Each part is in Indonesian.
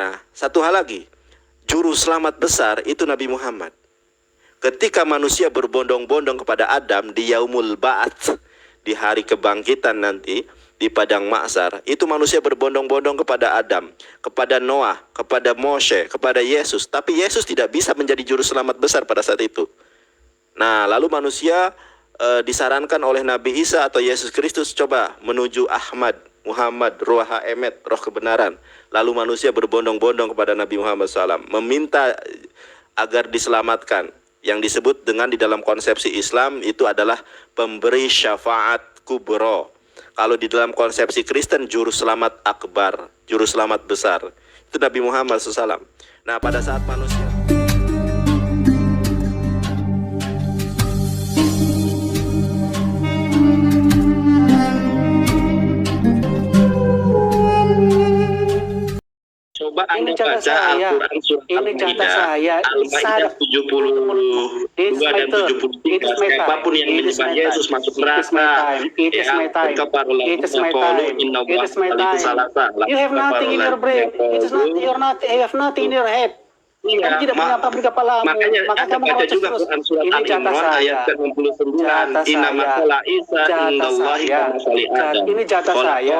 Nah, satu hal lagi, juru selamat besar itu Nabi Muhammad. Ketika manusia berbondong-bondong kepada Adam di Yaumul Ba'ats, di hari kebangkitan nanti, di padang mahsyar, itu manusia berbondong-bondong kepada Adam, kepada Noah, kepada Moshe, kepada Yesus. Tapi Yesus tidak bisa menjadi juru selamat besar pada saat itu. Nah, lalu manusia disarankan oleh Nabi Isa atau Yesus Kristus, coba menuju Ahmad, Muhammad, Ruh Emet, Roh kebenaran. Lalu manusia berbondong-bondong kepada Nabi Muhammad SAW, meminta agar diselamatkan. Yang disebut dengan di dalam konsepsi Islam itu adalah pemberi syafaat kubro. Kalau di dalam konsepsi Kristen, juru selamat akbar, juru selamat besar, itu Nabi Muhammad SAW. Nah, pada saat manusia coba Anda baca Al-Quran surat Al-Maidah, Al-Maidah 72 dan 73. Siapapun yang menyembah Yesus masuk neraka. You have nothing in your brain. You have nothing in your head. Kamu tidak punya apa di kepalamu. Makanya Anda baca juga Quran surat Al-Imran ayat ke-69. Inna masala Isa indallahi kamasali Adam. Ini jatah saya.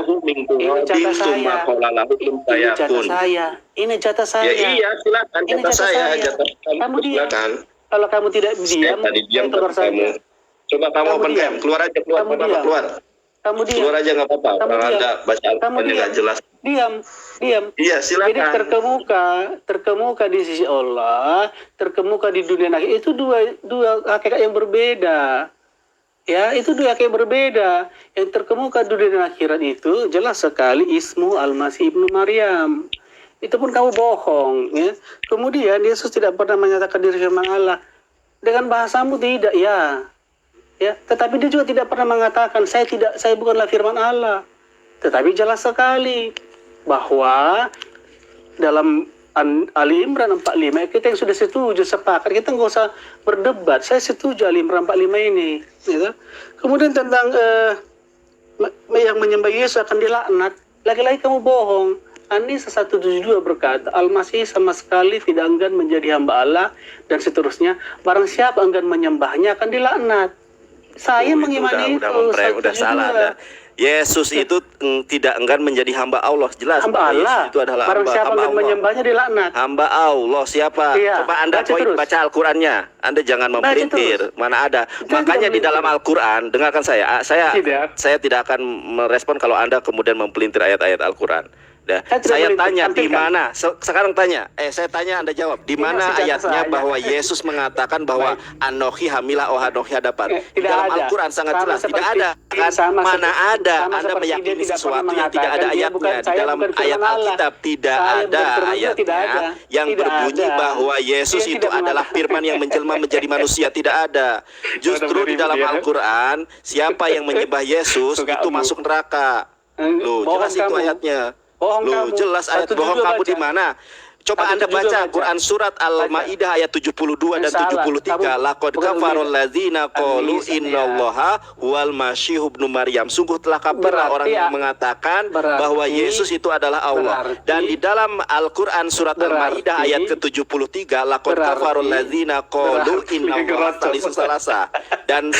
Ini jatah saya. Ya iya, silakan jatah saya. Kamu diam. Kalau kamu tidak diam, tadi diam keluar kamu. Coba kamu open cam, keluar aja, keluar. Kamu diam. Keluar aja nggak apa-apa. Kalau Anda baca Al-Quran nggak jelas. Diam. Iya, silakan. Jadi terkemuka di sisi Allah, terkemuka di dunia akhirat itu dua hakikat yang berbeda. Ya, itu dua hakikat yang berbeda. Yang terkemuka di dunia akhirat itu jelas sekali ismu Al-Masih Ibnu Maryam. Itu pun kamu bohong, ya. Kemudian Yesus tidak pernah menyatakan diri firman Allah. Dengan bahasamu tidak, ya. Ya, tetapi dia juga tidak pernah mengatakan saya bukanlah firman Allah. Tetapi jelas sekali bahwa dalam Ali Imran 45 kita yang sudah setuju sepakat, kita nggak usah berdebat. Saya setuju Ali Imran 45 ini, gitu. Kemudian tentang yang menyembah Yesus akan dilaknat, lagi-lagi kamu bohong. An-Nisa 172 berkata, Al-Masih sama sekali tidak enggan menjadi hamba Allah dan seterusnya. Barang siapa enggan menyembahnya akan dilaknat. Saya mengimani itu. Udah salah Anda. Yesus itu tidak enggan menjadi hamba Allah, jelas. Hamba Allah. Yesus itu adalah barang siapa enggan menyembahnya dilaknat. Hamba Allah siapa? Iya. Coba Anda baca Al-Qur'annya. Anda jangan mempelintir. Mana ada. Makanya di dalam Al-Qur'an, dengarkan saya. Saya tidak akan merespon kalau Anda kemudian mempelintir ayat-ayat Al-Qur'an. Saya tanya di mana? Sekarang tanya. Saya tanya Anda jawab. Di mana ayatnya bahwa Yesus mengatakan bahwa Anohi hamilah Anohi hadapan? Di dalam Al-Qur'an sangat jelas. Tidak ada. Mana ada Anda meyakini sesuatu yang tidak ada ayatnya? Di dalam ayat Alkitab tidak ada ayatnya yang berbunyi bahwa Yesus itu adalah firman yang menjelma menjadi manusia. Tidak ada. Justru di dalam Al-Qur'an siapa yang menyembah Yesus itu masuk neraka. Loh, jelas itu ayatnya. Loh, jelas ayat bohong kamu di mana? Coba Anda baca Quran surat Al-Maidah ayat 72 dan 73. Laqad kafarul ladzina qalu innallaha wal masih ibnu Maryam. Sungguh telah kafirlah orang yang mengatakan bahwa Yesus itu adalah Allah. Dan di dalam Al-Qur'an surat Al-Maidah ayat ke-73, laqad kafarul ladzina qalu innallaha thalithu salasa. Dan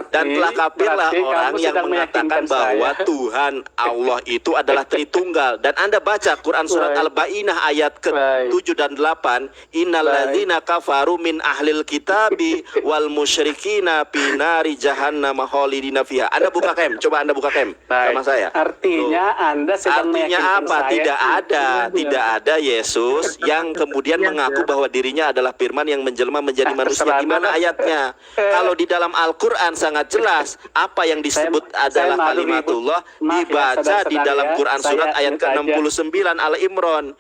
telah kafirlah orang yang mengatakan bahwa Tuhan Allah itu adalah Tritunggal. Dan Anda baca Quran surat Al-Baqarah ayat ke-7 dan 8, innalladzina kafaru min ahlil kitabi wal musyrikina fi nari jahannam khalidina fiha. Anda buka kem, coba Anda buka kem sama saya. Artinya Anda sedang artinya apa? Tidak ada Yesus yang kemudian mengaku bahwa dirinya adalah firman yang menjelma menjadi manusia. Di mana ayatnya? Kalau di dalam Al-Qur'an sangat jelas apa yang disebut adalah kalimatullah dibaca di dalam Quran surat ayat ke-69 Al-Imran.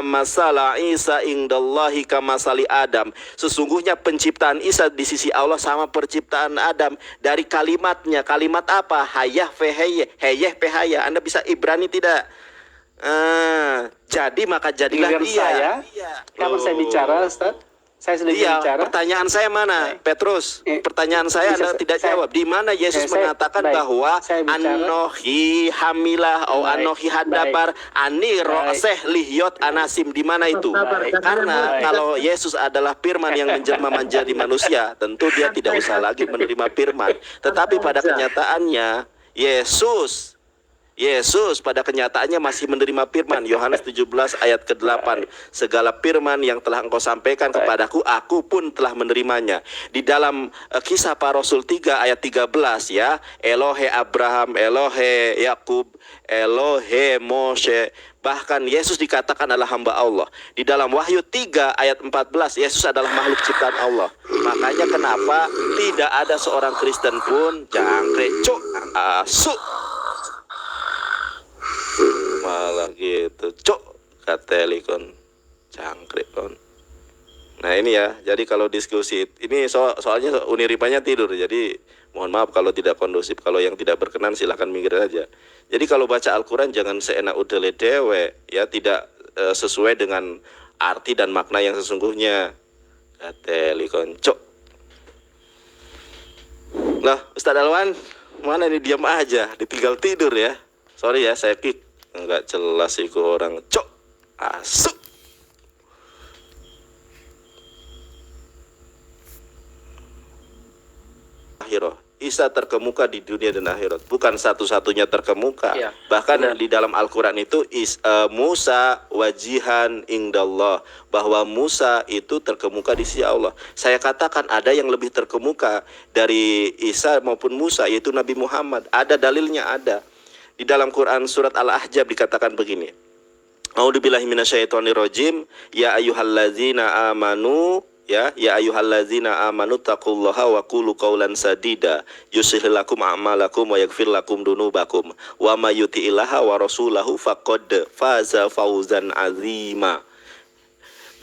Masala Isa indallahi kamasali Adam. Sesungguhnya penciptaan Isa di sisi Allah sama penciptaan Adam. Dari kalimatnya, kalimat apa? Hayah feheye, heyeh pehaya. Anda bisa Ibrani tidak? Jadi maka jadilah dia. Kamu saya bicara, Ustaz. Saya sedang Iya, bicara. pertanyaan saya mana, Petrus? Pertanyaan saya Anda tidak jawab. Di mana Yesus mengatakan bahwa anohi hamilah atau anohi hadabar ani ro'seh lihyot anasim, di mana itu? Karena kalau Yesus adalah firman yang menjelma menjadi manusia, tentu dia tidak usah lagi menerima firman. Tetapi pada kenyataannya Yesus pada kenyataannya masih menerima firman. Yohanes 17 ayat ke-8. Segala firman yang telah engkau sampaikan kepadaku, aku pun telah menerimanya. Di dalam Kisah Para Rasul 3 ayat 13 ya, Elohe Abraham, Elohe Yakub, Elohe Moshe. Bahkan Yesus dikatakan adalah hamba Allah. Di dalam Wahyu 3 ayat 14, Yesus adalah makhluk ciptaan Allah. Makanya kenapa tidak ada seorang Kristen pun jangkrik cuk asu malah gitu cok katelikon jangkrik kon. Nah ini ya, jadi kalau diskusi ini soalnya Uniripanya tidur, jadi mohon maaf kalau tidak kondusif. Kalau yang tidak berkenan silahkan minggir aja. Jadi kalau baca Al-Quran jangan seenak udele dewe ya, tidak sesuai dengan arti dan makna yang sesungguhnya. Katelikon cok. Lah Ustadz Alwan mana ini, diam aja, ditinggal tidur ya. Sorry ya, saya kick. Enggak jelas itu orang cok asu. Akhirat, Isa terkemuka di dunia dan akhirat. Bukan satu-satunya terkemuka. Ya, bahkan benar. Di dalam Al-Quran itu Musa wajihan indallah, bahwa Musa itu terkemuka di sisi Allah. Saya katakan ada yang lebih terkemuka dari Isa maupun Musa, yaitu Nabi Muhammad. Ada dalilnya, ada. Di dalam Quran surat Al-Ahzab dikatakan begini. A'udzubillahi minasyaitonirrajim. Ya ayyuhallazina amanu ya ayyuhallazina amanu taqullaha wa qulu qawlan sadida yuslih lakum a'malakum wa yaghfir lakum dunubakum wa may yuti'illaha wa rasulahu faqad faza fawzan azima.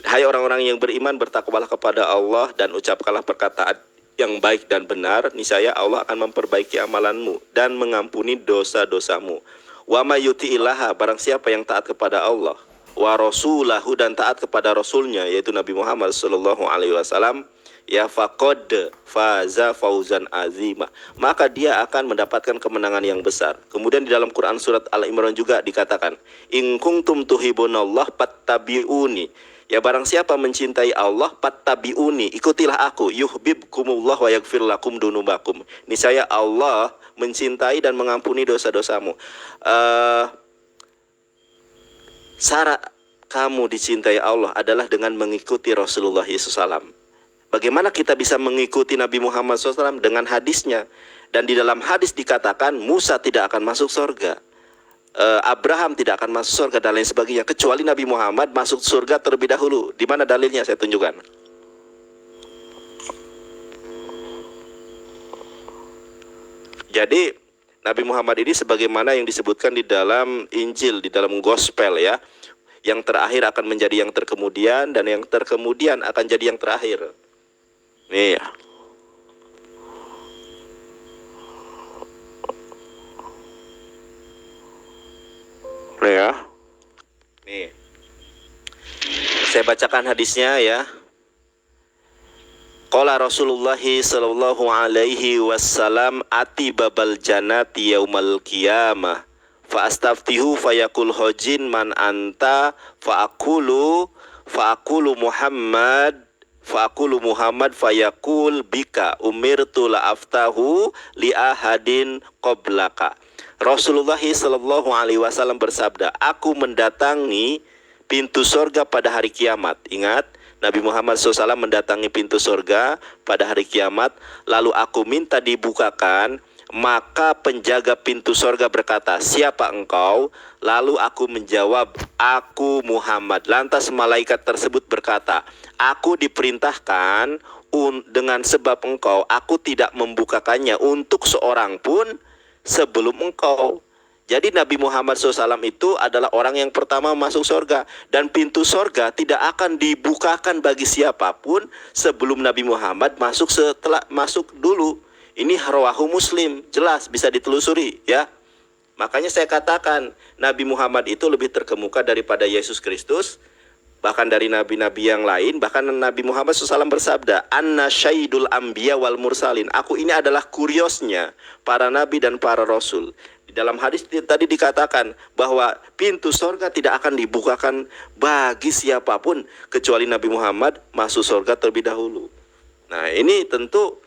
Hai orang-orang yang beriman, bertakwalah kepada Allah dan ucapkanlah perkataan yang baik dan benar, niscaya Allah akan memperbaiki amalanmu dan mengampuni dosa-dosamu. Wa may yuti'illaha, barang siapa yang taat kepada Allah, wa rasulahu, dan taat kepada rasulnya yaitu Nabi Muhammad sallallahu alaihi wasallam, ya faqad faza fauzan azima, maka dia akan mendapatkan kemenangan yang besar. Kemudian di dalam Quran surat Al-Imran juga dikatakan, in kuntum tuhibunallah fattabi'uni, ya barang siapa mencintai Allah, fattabi'uni, ikutilah aku, yuhibbukumullah wa yaghfir lakum dunubakum, niscaya Allah mencintai dan mengampuni dosa-dosamu. Syarat kamu dicintai Allah adalah dengan mengikuti Rasulullah SAW. Bagaimana kita bisa mengikuti Nabi Muhammad SAW? Dengan hadisnya. Dan di dalam hadis dikatakan Musa tidak akan masuk surga, Abraham tidak akan masuk surga dan lain sebagainya, kecuali Nabi Muhammad masuk surga terlebih dahulu. Di mana dalilnya? Saya tunjukkan. Jadi Nabi Muhammad ini sebagaimana yang disebutkan di dalam Injil, di dalam Gospel ya, yang terakhir akan menjadi yang terkemudian, dan yang terkemudian akan jadi yang terakhir. Nih ya. Nih ya. Nih. Saya bacakan hadisnya ya. Qala Rasulullah sallallahu alaihi wasallam ati babal jannati yaumal qiyamah fa astaftihu fayaqul hajin man anta fa aqulu Muhammad fayaqul bika umirtu la aftahu li ahadin qablaka. Rasulullah sallallahu alaihi wasallam bersabda, aku mendatangi pintu surga pada hari kiamat. Ingat, Nabi Muhammad SAW mendatangi pintu surga pada hari kiamat, lalu aku minta dibukakan, maka penjaga pintu surga berkata, siapa engkau? Lalu aku menjawab, aku Muhammad. Lantas malaikat tersebut berkata, aku diperintahkan dengan sebab engkau, aku tidak membukakannya untuk seorang pun sebelum engkau. Jadi Nabi Muhammad SAW itu adalah orang yang pertama masuk surga, dan pintu surga tidak akan dibukakan bagi siapapun sebelum Nabi Muhammad masuk, setelah masuk dulu. Ini rawahu Muslim, jelas bisa ditelusuri ya. Makanya saya katakan Nabi Muhammad itu lebih terkemuka daripada Yesus Kristus. bahkan dari nabi-nabi yang lain. Bahkan Nabi Muhammad SAW bersabda, Anna syaidul anbiya wal mursalin. Aku ini adalah kuriosnya para nabi dan para rasul. Di dalam hadis tadi dikatakan bahwa pintu surga tidak akan dibukakan bagi siapapun kecuali Nabi Muhammad masuk surga terlebih dahulu. Nah, ini tentu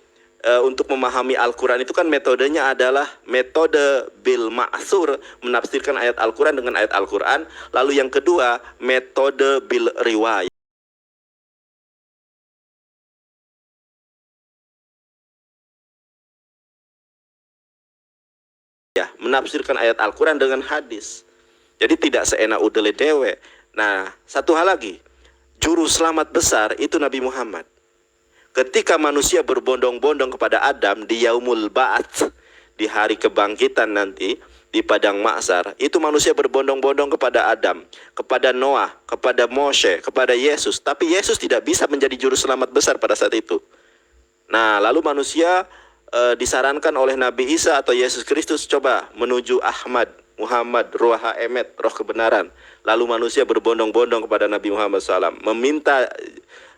untuk memahami Al-Quran itu kan metodenya adalah metode bil ma'sur, menafsirkan ayat Al-Quran dengan ayat Al-Quran. Lalu yang kedua, metode bil riwayat, ya, menafsirkan ayat Al-Quran dengan hadis. Jadi tidak seenak udele dewe. Nah, satu hal lagi, juru selamat besar itu Nabi Muhammad. Ketika manusia berbondong-bondong kepada Adam di Yaumul Ba'ats, di hari kebangkitan nanti, di padang mahsyar, itu manusia berbondong-bondong kepada Adam, kepada Noah, kepada Moshe, kepada Yesus. Tapi Yesus tidak bisa menjadi juru selamat besar pada saat itu. Nah, lalu manusia disarankan oleh Nabi Isa atau Yesus Kristus, coba menuju Ahmad, Muhammad, Ruh Emet, Roh kebenaran. Lalu manusia berbondong-bondong kepada Nabi Muhammad SAW, meminta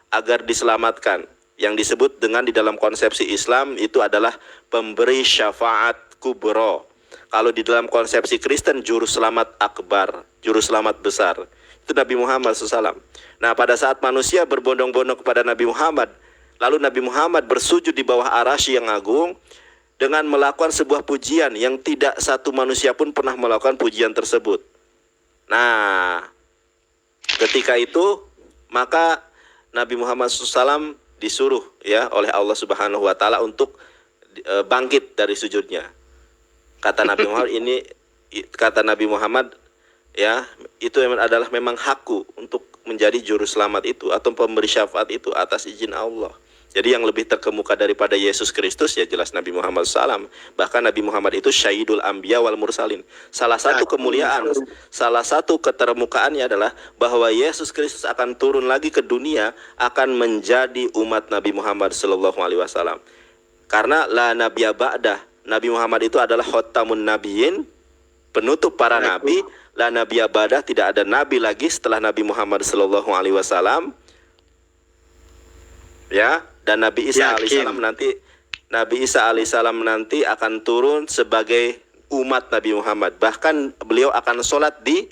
agar diselamatkan. Yang disebut dengan di dalam konsepsi Islam itu adalah pemberi syafaat kubro. Kalau di dalam konsepsi Kristen, juru selamat akbar, juru selamat besar, itu Nabi Muhammad SAW. Nah, pada saat manusia berbondong-bondong kepada Nabi Muhammad, lalu Nabi Muhammad bersujud di bawah arasy yang agung dengan melakukan sebuah pujian yang tidak satu manusia pun pernah melakukan pujian tersebut. Nah, ketika itu maka Nabi Muhammad SAW disuruh ya oleh Allah Subhanahu wa taala untuk bangkit dari sujudnya. Kata Nabi Muhammad ya, itu adalah memang hakku untuk menjadi juru selamat itu atau pemberi syafaat itu atas izin Allah. Jadi yang lebih terkemuka daripada Yesus Kristus ya jelas Nabi Muhammad SAW. Bahkan Nabi Muhammad itu syahidul anbiya wal mursalin. Salah satu kemuliaan, salah satu ketermukaannya adalah bahwa Yesus Kristus akan turun lagi ke dunia, akan menjadi umat Nabi Muhammad SAW. Karena la nabiyya ba'dah, Nabi Muhammad itu adalah khotamun nabiyyin, penutup para nabi. La nabiyya ba'dah, tidak ada nabi lagi setelah Nabi Muhammad SAW. Ya, dan Nabi Isa alaihissalam nanti akan turun sebagai umat Nabi Muhammad. Bahkan beliau akan sholat di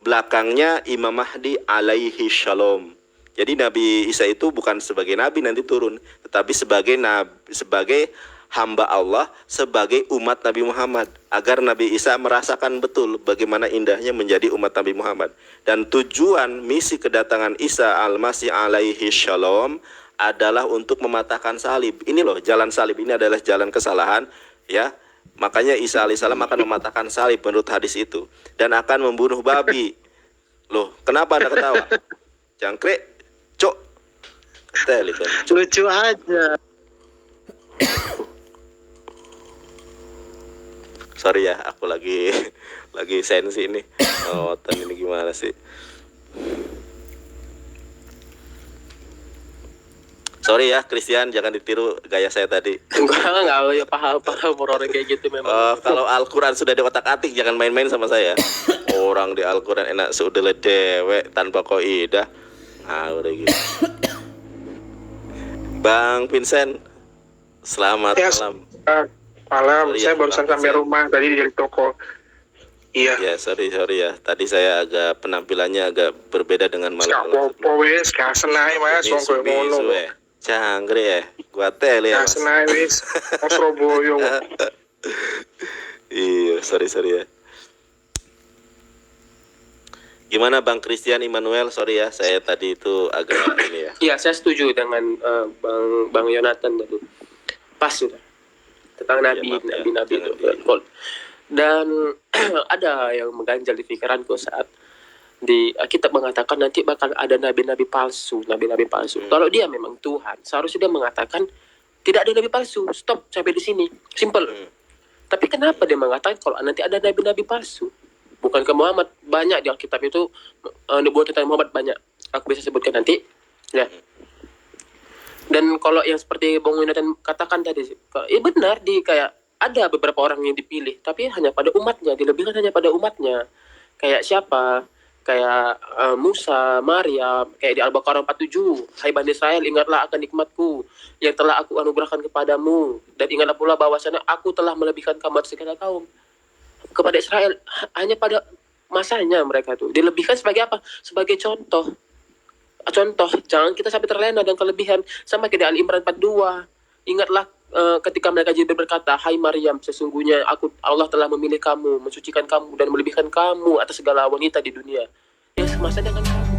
belakangnya Imam Mahdi alaihi shalom. Jadi Nabi Isa itu bukan sebagai nabi nanti turun, tetapi sebagai hamba Allah, sebagai umat Nabi Muhammad, agar Nabi Isa merasakan betul bagaimana indahnya menjadi umat Nabi Muhammad. Dan tujuan misi kedatangan Isa al-Masih alaihi shalom adalah untuk mematahkan salib. Ini loh, jalan salib ini adalah jalan kesalahan ya. Makanya Isa alaihissalam akan mematahkan salib menurut hadis itu, dan akan membunuh babi. Loh, kenapa Anda ketawa? Jangkrik, cok. Lucu aja. Sorry ya, aku lagi sensi ini. Oh, ini gimana sih? Sorry ya, Christian, jangan ditiru gaya saya tadi. Enggak ya, paham orang kayak gitu memang. Kalau Al-Quran sudah diotak-atik, jangan main-main sama saya. Orang di Al-Quran enak sudah dewe tanpa kaidah. Nah, udah gitu. Bang Vincent, selamat malam. Malam, Sorry saya ya, barusan Bang sampai Vincent. rumah tadi dari toko. Iya. Ya, sorry ya. Tadi saya agak penampilannya agak berbeda dengan Gak malam. apa-apa wes, gak senai mas, wong koyo ngono. Cangkrik ya, gua tele ya. Gak senai wes, mau Surabaya. Iya, sorry ya. Gimana Bang Christian Immanuel? Sorry ya, saya tadi itu agak ini ya. Iya, saya setuju dengan Bang Yonatan tadi. Pas sudah. Tentang nabi itu. Dan ada yang mengganjal di pikiranku saat di kitab mengatakan nanti bakal ada nabi-nabi palsu. Kalau dia memang Tuhan, seharusnya dia mengatakan tidak ada nabi palsu. Stop sampai di sini. Simple. Tapi kenapa dia mengatakan kalau nanti ada nabi-nabi palsu? Bukankah Muhammad banyak di Alkitab itu nubuat tentang Muhammad banyak. Aku bisa sebutkan nanti. Ya. Dan kalau yang seperti Bang Yonatan katakan tadi, ya benar kayak ada beberapa orang yang dipilih, tapi hanya pada umatnya, dilebihkan hanya pada umatnya. Kayak siapa? kayak Musa, Maryam, kayak di Al-Baqarah 47, hai Bani Israel, ingatlah akan nikmatku yang telah aku anugerahkan kepadamu, dan ingatlah pula bahwasanya aku telah melebihkan kamu atas segala kaum. Kepada Israel, hanya pada masanya mereka tuh dilebihkan sebagai apa? Sebagai contoh, jangan kita sampai terlena dengan kelebihan. Sama kayak di Ali Imran 42, ingatlah ketika mereka Jibril berkata, hai Maryam, sesungguhnya Allah telah memilih kamu, mensucikan kamu, dan melebihkan kamu atas segala wanita di dunia yang semasa dengan kamu.